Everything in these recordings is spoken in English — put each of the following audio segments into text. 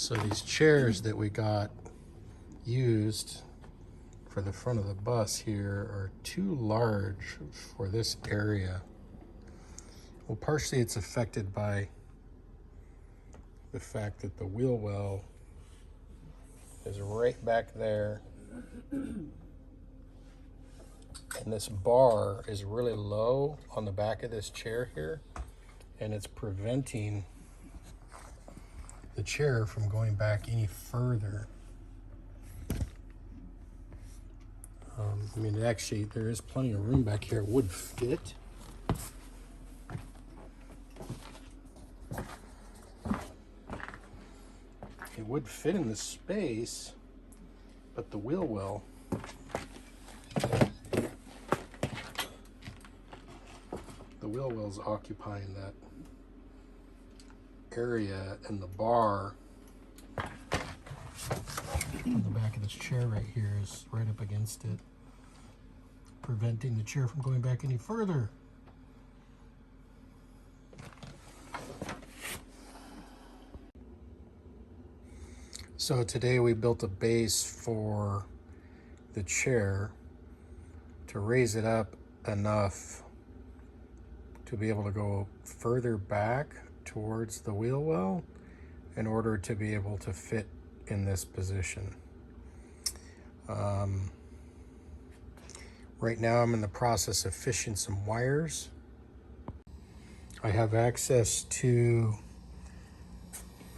So these chairs that we got used for the front of the bus here are too large for this area. Well, partially it's affected by the fact that the wheel well is right back there, and this bar is really low on the back of this chair here, and it's preventing the chair from going back any further. I mean, actually, there is plenty of room back here. It would fit. It would fit in the space, but the wheel well is occupying that area, and the bar on the back of this chair right here is right up against it, preventing the chair from going back any further. So today we built a base for the chair to raise it up enough to be able to go further back towards the wheel well in order to be able to fit in this position. Right now I'm in the process of fishing some wires. I have access to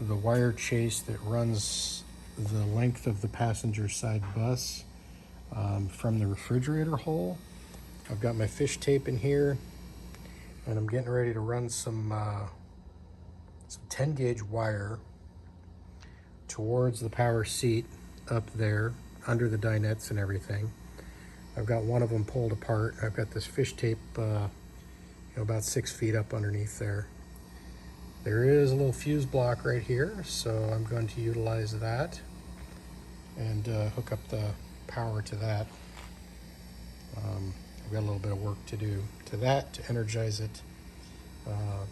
the wire chase that runs the length of the passenger side bus from the refrigerator hole. I've got my fish tape in here, and I'm getting ready to run some 10 gauge wire towards the power seat up there under the dinettes and everything. I've got one of them pulled apart. I've got this fish tape about 6 feet up underneath there. There is a little fuse block right here, so I'm going to utilize that and hook up the power to that. I've got a little bit of work to do to that to energize it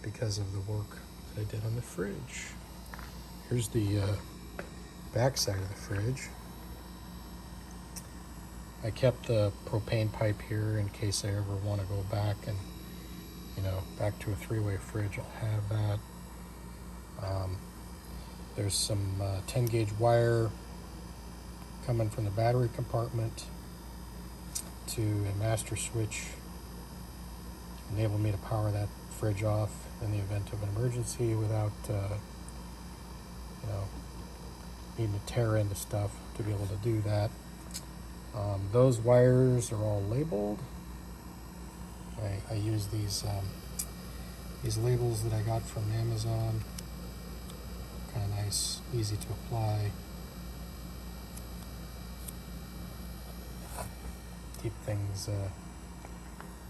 because of the work that I did on the fridge. Here's the back side of the fridge. I kept the propane pipe here in case I ever want to go back and, back to a 3-way fridge. I'll have that. There's some 10 gauge wire coming from the battery compartment to a master switch, enable me to power that fridge off in the event of an emergency without needing to tear into stuff to be able to do that. Those wires are all labeled. I use these labels that I got from Amazon. Kind of nice, easy to apply. Keep things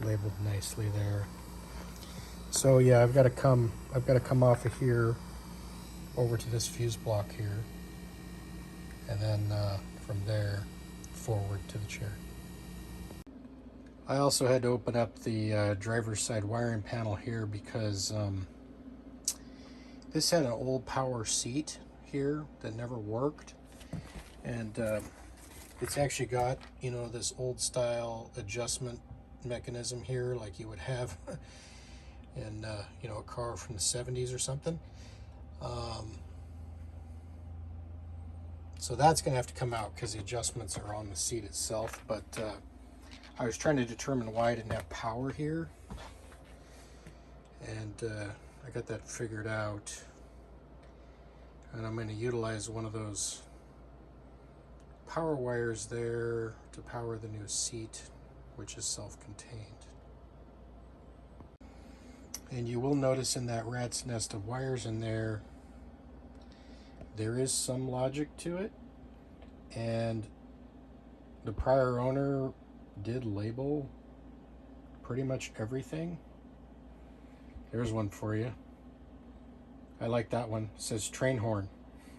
labeled nicely there. So yeah, I've got to come off of here over to this fuse block here, and then from there forward to the chair. I also had to open up the driver's side wiring panel here because this had an old power seat here that never worked, and it's actually got this old style adjustment mechanism here like you would have in a car from the 70s or something. So that's going to have to come out because the adjustments are on the seat itself. But I was trying to determine why I didn't have power here, and I got that figured out. And I'm going to utilize one of those power wires there to power the new seat, which is self-contained. And you will notice in that rat's nest of wires in there, there is some logic to it, and the prior owner did label pretty much everything. Here's one for you. I like that one. It says train horn,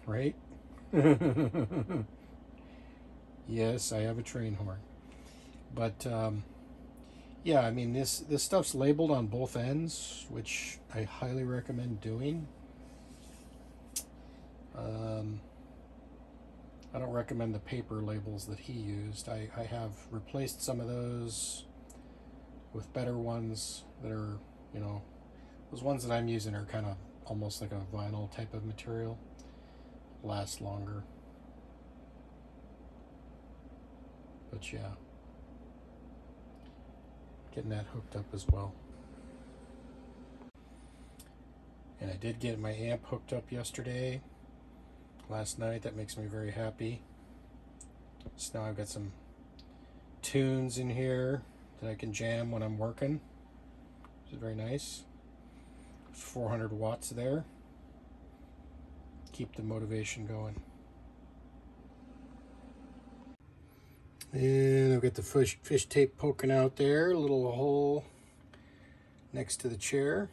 right? Yes, I have a train horn. But yeah, I mean, this stuff's labeled on both ends, which I highly recommend doing. Um, I don't recommend the paper labels that he used. I have replaced some of those with better ones that are, you know, those ones that I'm using are kind of almost like a vinyl type of material. Last longer. But yeah, getting that hooked up as well. And I did get my amp hooked up yesterday, last night. That makes me very happy. So now I've got some tunes in here that I can jam when I'm working, which is very nice. 400 watts there. Keep the motivation going. And I've got the fish tape poking out there, a little hole next to the chair.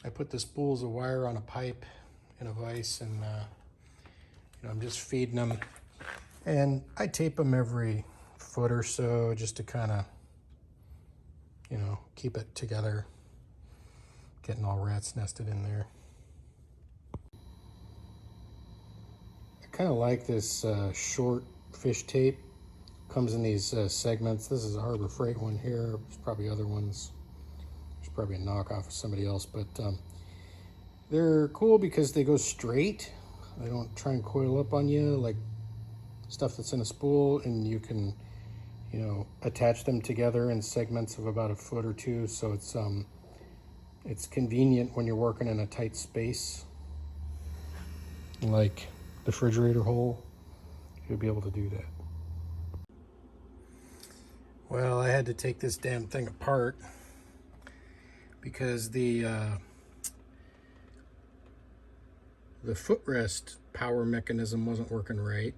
I put the spools of wire on a pipe in a vise, and I'm just feeding them. And I tape them every foot or so just to kind of, keep it together, getting all rats nested in there. I kind of like this short fish tape. Comes in these segments. This is a Harbor Freight one here. There's probably other ones. There's probably a knockoff of somebody else, but they're cool because they go straight. They don't try and coil up on you like stuff that's in a spool, and you can, attach them together in segments of about a foot or two. So it's convenient when you're working in a tight space, like the refrigerator hole. You'll be able to do that. Well, I had to take this damn thing apart because the footrest power mechanism wasn't working right,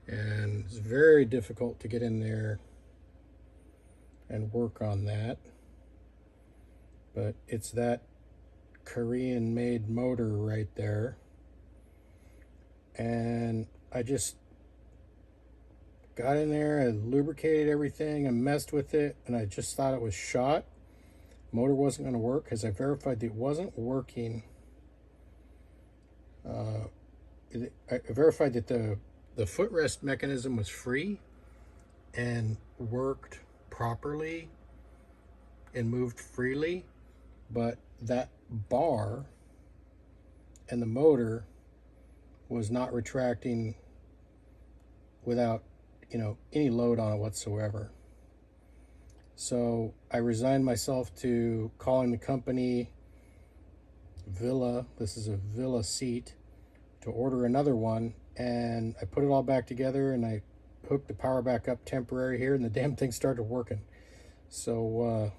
and it's very difficult to get in there and work on that. But it's that Korean made motor right there, and I just got in there, I lubricated everything, I messed with it, and I just thought it was shot. Motor wasn't going to work because I verified that it wasn't working. I verified that the footrest mechanism was free and worked properly and moved freely, but that bar and the motor was not retracting without any load on it whatsoever. So I resigned myself to calling the company Villa, this is a Villa seat, to order another one, and I put it all back together and I hooked the power back up temporary here, and the damn thing started working. So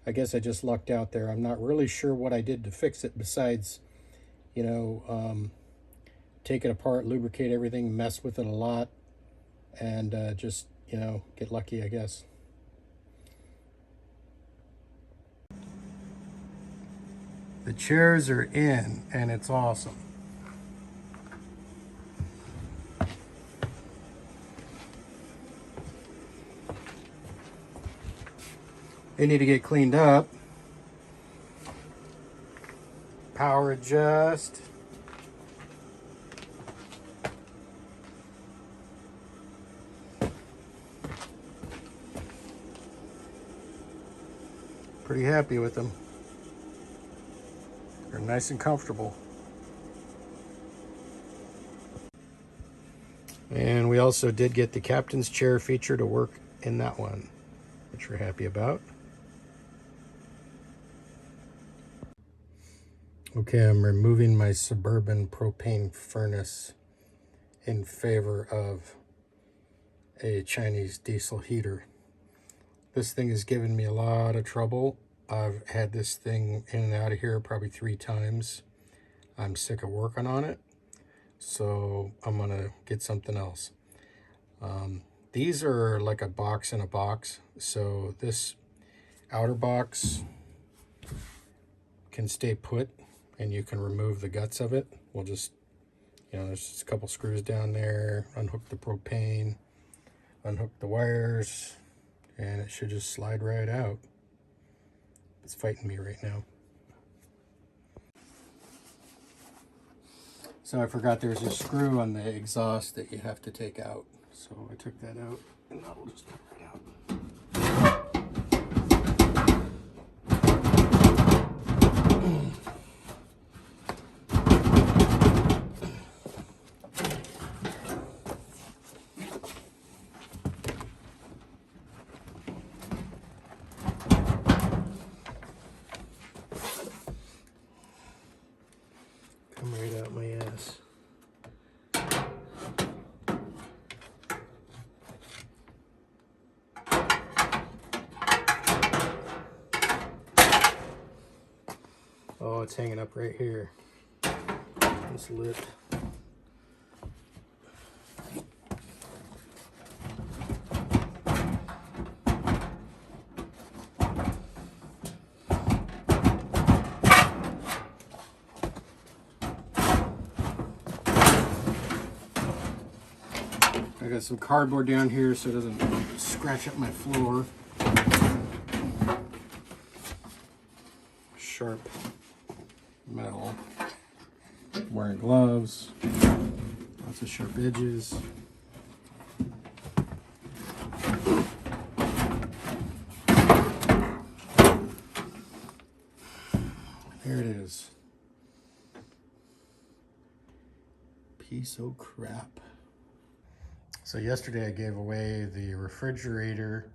I guess I just lucked out there. I'm not really sure what I did to fix it besides take it apart, lubricate everything, mess with it a lot, and just get lucky, I guess. The chairs are in, and it's awesome. They need to get cleaned up. Power adjust. Pretty happy with them. They're nice and comfortable. And we also did get the captain's chair feature to work in that one, which we're happy about. Okay, I'm removing my Suburban propane furnace in favor of a Chinese diesel heater. This thing has given me a lot of trouble. I've had this thing in and out of here probably 3 times. I'm sick of working on it, so I'm gonna get something else. These are like a box in a box, so this outer box can stay put and you can remove the guts of it. We'll just, there's just a couple screws down there, unhook the propane, unhook the wires, and it should just slide right out. It's fighting me right now. So I forgot there's a screw on the exhaust that you have to take out. So I took that out, and that will just come right out. Come right out my ass. Oh, it's hanging up right here. This lip. I got some cardboard down here so it doesn't scratch up my floor. Sharp metal. Wearing gloves. Lots of sharp edges. There it is. Piece of crap. So yesterday I gave away the refrigerator.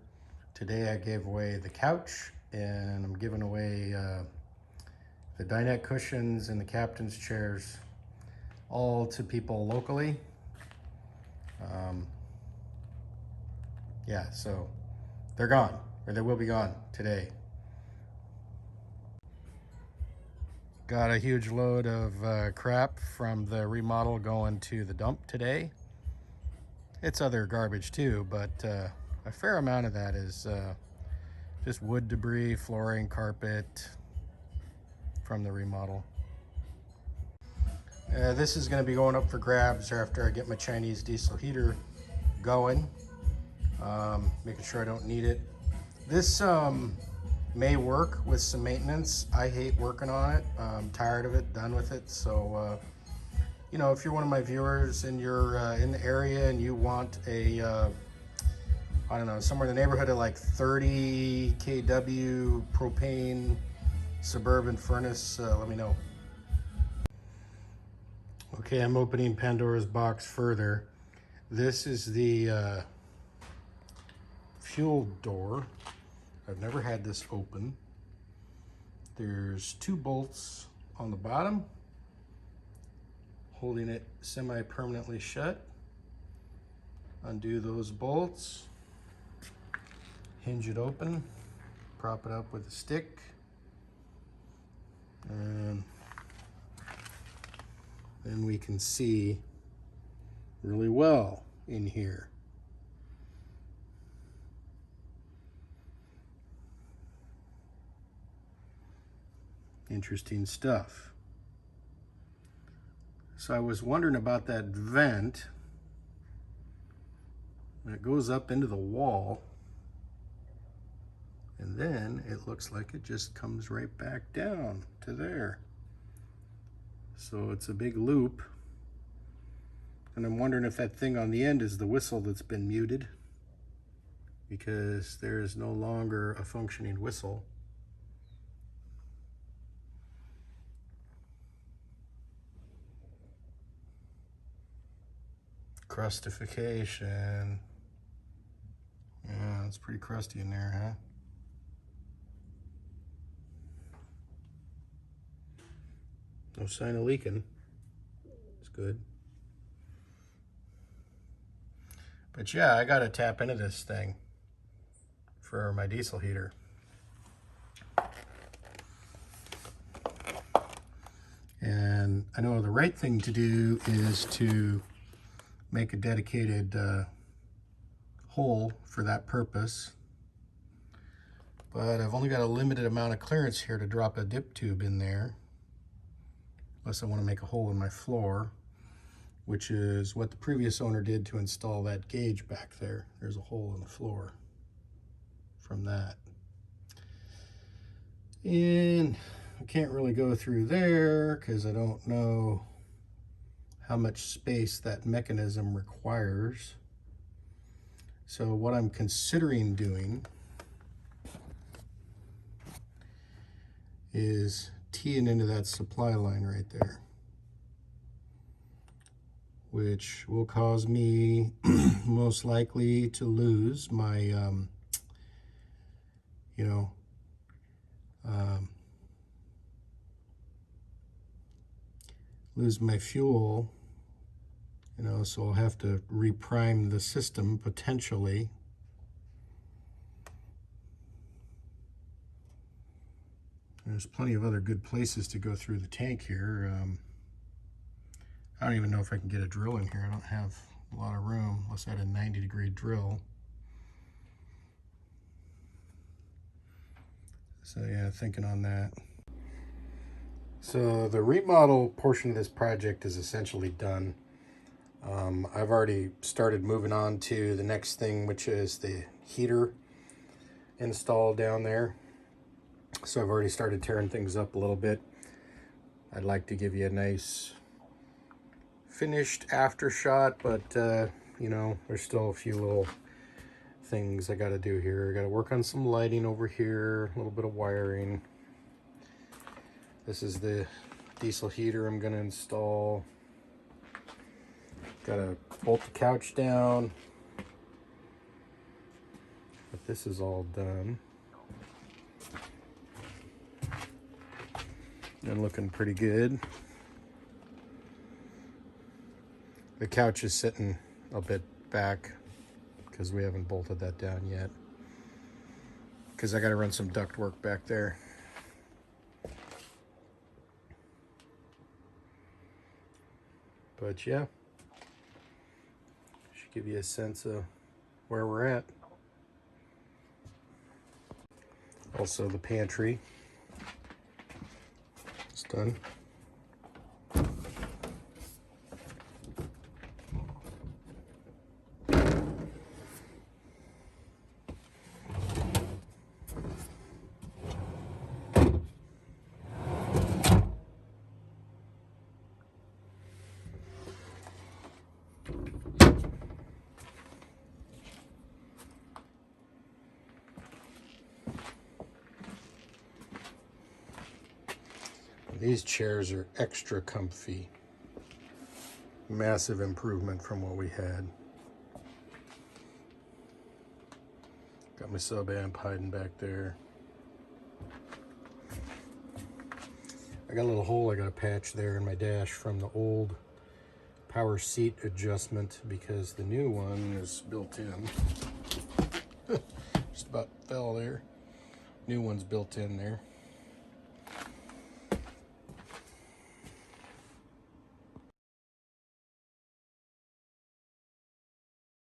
Today I gave away the couch, and I'm giving away the dinette cushions and the captain's chairs, all to people locally. Yeah, so they're gone, or they will be gone today. Got a huge load of crap from the remodel going to the dump today. It's other garbage too, but a fair amount of that is just wood debris, flooring, carpet from the remodel. This is going to be going up for grabs after I get my Chinese diesel heater going, making sure I don't need it. This may work with some maintenance. I hate working on it. I'm tired of it, done with it. So you know, if you're one of my viewers and you're in the area and you want a, I don't know, somewhere in the neighborhood of like 30 kW propane suburban furnace, let me know. Okay, I'm opening Pandora's box further. This is the fuel door. I've never had this open. There's 2 bolts on the bottom, holding it semi-permanently shut. Undo those bolts, hinge it open, prop it up with a stick, and then we can see really well in here. Interesting stuff. So I was wondering about that vent that goes up into the wall, and then it looks like it just comes right back down to there. So it's a big loop, and I'm wondering if that thing on the end is the whistle that's been muted, because there is no longer a functioning whistle. Crustification. Yeah, it's pretty crusty in there, huh? No sign of leaking. It's good. But yeah, I gotta tap into this thing for my diesel heater. And I know the right thing to do is to make a dedicated hole for that purpose. But I've only got a limited amount of clearance here to drop a dip tube in there, unless I want to make a hole in my floor, which is what the previous owner did to install that gauge back there. There's a hole in the floor from that. And I can't really go through there because I don't know how much space that mechanism requires. So what I'm considering doing is teeing into that supply line right there, which will cause me most likely to lose my, you know, lose my fuel, you know, so I'll have to reprime the system potentially. There's plenty of other good places to go through the tank here. I don't even know if I can get a drill in here. I don't have a lot of room unless I had a 90-degree drill. So yeah, thinking on that. So the remodel portion of this project is essentially done. I've already started moving on to the next thing, which is the heater install down there. So I've already started tearing things up a little bit. I'd like to give you a nice finished after shot, but you know, there's still a few little things I got to do here. I got to work on some lighting over here, a little bit of wiring. This is the diesel heater I'm going to install. Got to bolt the couch down, but this is all done and looking pretty good. The couch is sitting a bit back because we haven't bolted that down yet, because I got to run some duct work back there. But yeah, should give you a sense of where we're at. Also the pantry is done. These chairs are extra comfy. Massive improvement from what we had. Got my sub amp hiding back there. I got a little hole I got to patch there in my dash from the old power seat adjustment, because the new one is built in. Just about fell there. New one's built in there.